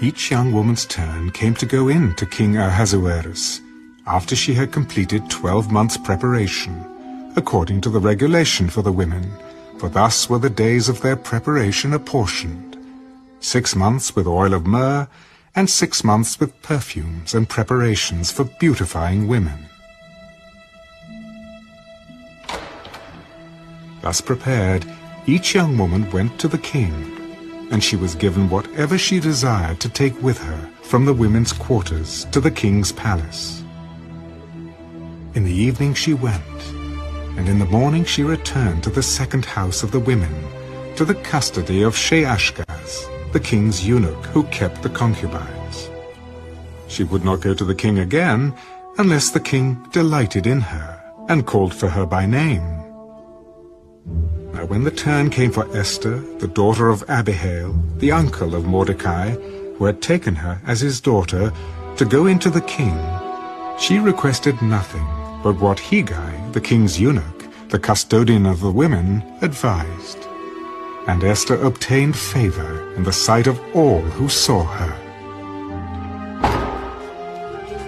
Each young woman's turn came to go in to King Ahasuerus after she had completed 12 months' preparation, according to the regulation for the women, for thus were the days of their preparation apportioned: 6 months with oil of myrrh, and 6 months with perfumes and preparations for beautifying women. Thus prepared, each young woman went to the king, and she was given whatever she desired to take with her from the women's quarters to the king's palace. In the evening she went, and in the morning she returned to the second house of the women, to the custody of Sheashgaz, the king's eunuch who kept the concubines. She would not go to the king again unless the king delighted in her and called for her by name. Now when the turn came for Esther, the daughter of Abihail, the uncle of Mordecai, who had taken her as his daughter, to go into the king, she requested nothing but what Hegai, the king's eunuch, the custodian of the women, advised. And Esther obtained favor in the sight of all who saw her.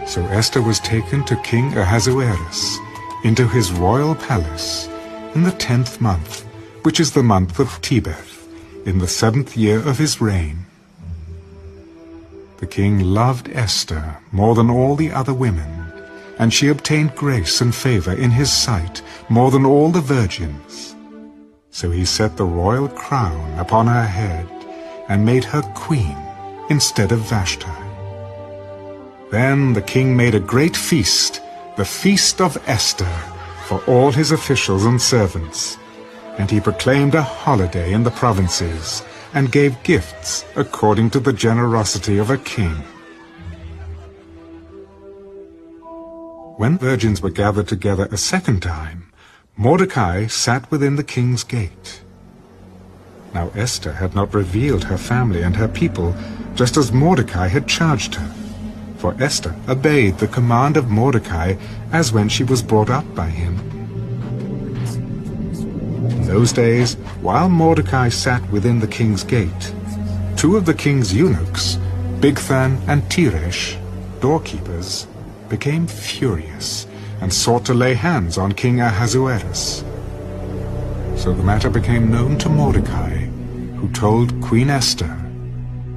So Esther was taken to King Ahasuerus into his royal palace in the 10th month, which is the month of Tebeth, in the 7th year of his reign. The king loved Esther more than all the other women, and she obtained grace and favor in his sight more than all the virgins. So he set the royal crown upon her head and made her queen instead of Vashti. Then the king made a great feast, the Feast of Esther, for all his officials and servants, and he proclaimed a holiday in the provinces, and gave gifts according to the generosity of a king. When virgins were gathered together a second time, Mordecai sat within the king's gate. Now Esther had not revealed her family and her people, just as Mordecai had charged her. For Esther obeyed the command of Mordecai as when she was brought up by him. In those days, while Mordecai sat within the king's gate, 2 of the king's eunuchs, Bigthan and Teresh, doorkeepers, became furious and sought to lay hands on King Ahasuerus. So the matter became known to Mordecai, who told Queen Esther,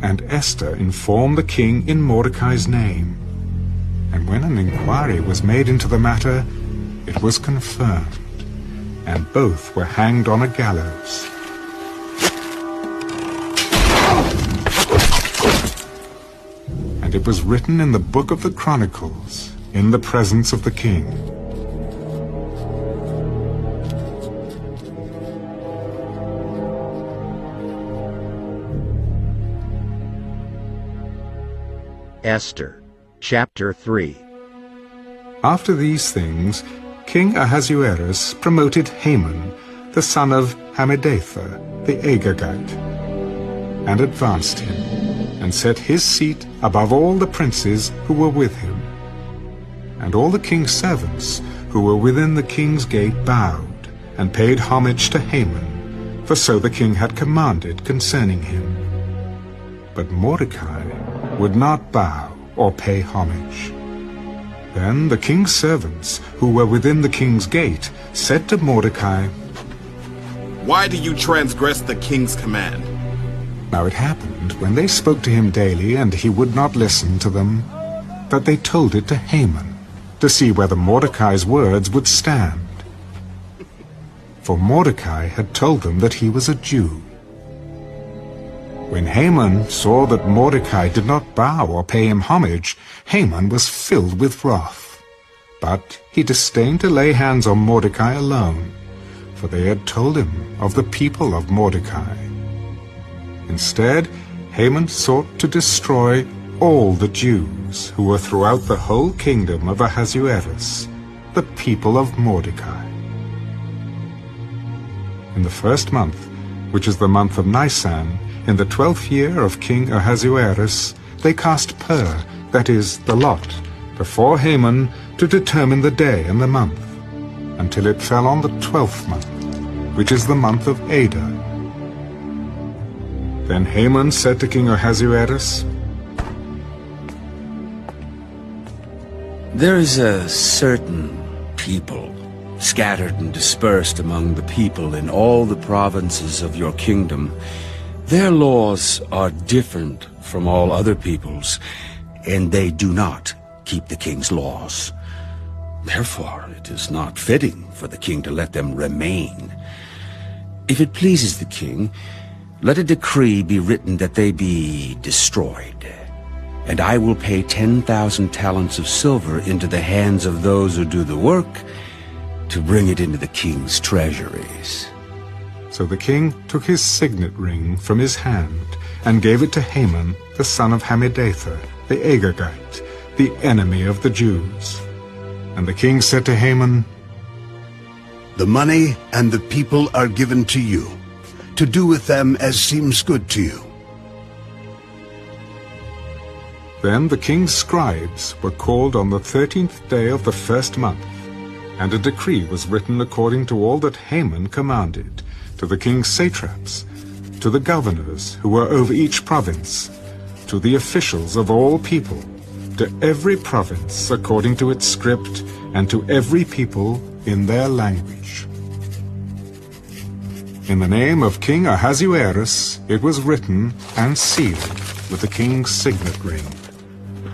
and Esther informed the king in Mordecai's name. And when an inquiry was made into the matter, it was confirmed, and both were hanged on a gallows. And it was written in the book of the Chronicles, in the presence of the king. Esther, chapter 3. After these things, King Ahasuerus promoted Haman, the son of Hammedatha, the Agagite, and advanced him, and set his seat above all the princes who were with him. And all the king's servants who were within the king's gate bowed, and paid homage to Haman, for so the king had commanded concerning him. But Mordecai would not bow or pay homage. Then the king's servants, who were within the king's gate, said to Mordecai, "Why do you transgress the king's command?" Now it happened, when they spoke to him daily, and he would not listen to them, that they told it to Haman, to see whether Mordecai's words would stand. For Mordecai had told them that he was a Jew. When Haman saw that Mordecai did not bow or pay him homage, Haman was filled with wrath. But he disdained to lay hands on Mordecai alone, for they had told him of the people of Mordecai. Instead, Haman sought to destroy all the Jews who were throughout the whole kingdom of Ahasuerus, the people of Mordecai. In the 1st month, which is the month of Nisan, in the 12th year of King Ahasuerus, they cast pur, that is, the lot, before Haman to determine the day and the month, until it fell on the 12th month, which is the month of Adar. Then Haman said to King Ahasuerus, There is a certain people scattered and dispersed among the people in all the provinces of your kingdom. Their laws are different from all other peoples, and they do not keep the king's laws. Therefore, it is not fitting for the king to let them remain. If it pleases the king, let a decree be written that they be destroyed, and I will pay 10,000 talents of silver into the hands of those who do the work to bring it into the king's treasuries." So the king took his signet ring from his hand and gave it to Haman, the son of Hammedatha, the Agagite, the enemy of the Jews. And the king said to Haman, "The money and the people are given to you, to do with them as seems good to you." Then the king's scribes were called on the 13th day of the first month, and a decree was written according to all that Haman commanded, to the king's satraps, to the governors who were over each province, to the officials of all people, to every province according to its script, and to every people in their language. In the name of King Ahasuerus it was written and sealed with the king's signet ring.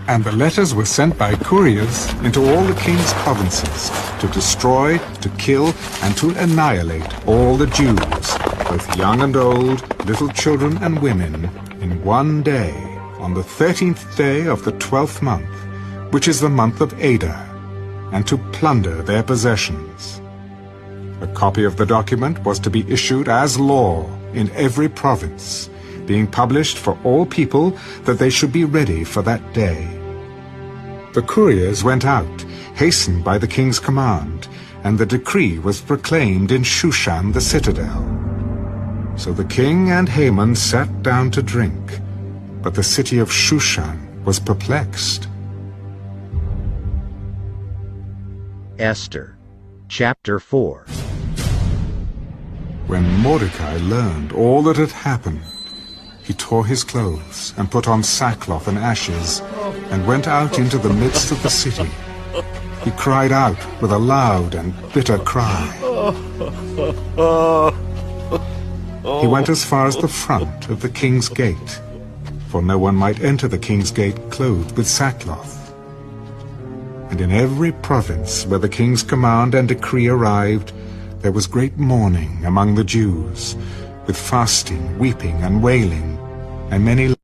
And the letters were sent by couriers into all the king's provinces, to destroy, to kill, and to annihilate all the Jews, both young and old, little children and women, in one day, on the 13th day of the 12th month, which is the month of Adar, and to plunder their possessions. A copy of the document was to be issued as law in every province, being published for all people, that they should be ready for that day. The couriers went out, hastened by the king's command, and the decree was proclaimed in Shushan the citadel. So the king and Haman sat down to drink, but the city of Shushan was perplexed. Esther, chapter 4. When Mordecai learned all that had happened, he tore his clothes and put on sackcloth and ashes and went out into the midst of the city. He cried out with a loud and bitter cry. He went as far as the front of the king's gate, for no one might enter the king's gate clothed with sackcloth. And in every province where the king's command and decree arrived, there was great mourning among the Jews, with fasting, weeping, and wailing, and many